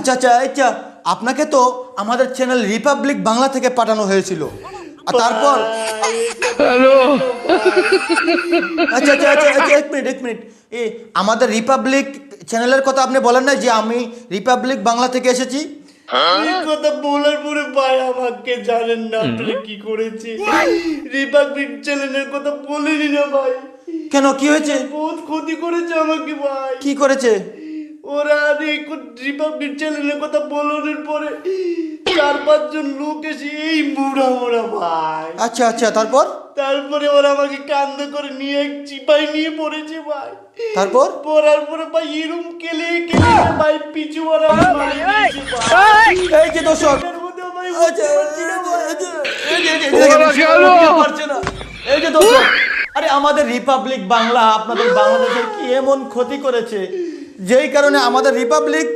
আচ্ছা আচ্ছা আচ্ছা, আপনাকে তো আমাদের চ্যানেল রিপাবলিক বাংলা থেকে পাঠানো হয়েছিল, আর তারপর আচ্ছা আচ্ছা আচ্ছা আচ্ছা, এক মিনিট আমাদের রিপাবলিক চ্যানেলের কথা আপনি বলেন না যে আমি রিপাবলিক বাংলা থেকে এসেছি? এই কথা বলার পরে ভাই আমাকে জানেন না আপনি কি করেছে। রিপাবলিক চ্যানেলের কথা বলেনি না ভাই। কেন, কি হয়েছে? বহুত ক্ষতি করেছে আমাকে ভাই। কি করেছে? ওরা রিপাবলিক চ্যানেলের কথা বলানোর পরে 4-5 জন লোক এসে এই মুড়া মুড়া ভাই। আচ্ছা আচ্ছা, তারপরে ওরা আমাকে কান্দ করে নিয়ে চিপাই নিয়ে পড়েছে ভাই। তারপর পড়ার পরে ভাই এরম কেলে কেলে ভাই পিছু ওরা মারি দিয়েছে ভাই। এই যে দর্শক, এর মধ্যে ভাই আচ্ছা, বুঝতে পারছি না ভাই। এই যে দর্শক, আরে আমাদের রিপাবলিক বাংলা আপনাদের বাংলাদেশের কি এমন ক্ষতি করেছে যেই কারণে আমাদের রিপাবলিক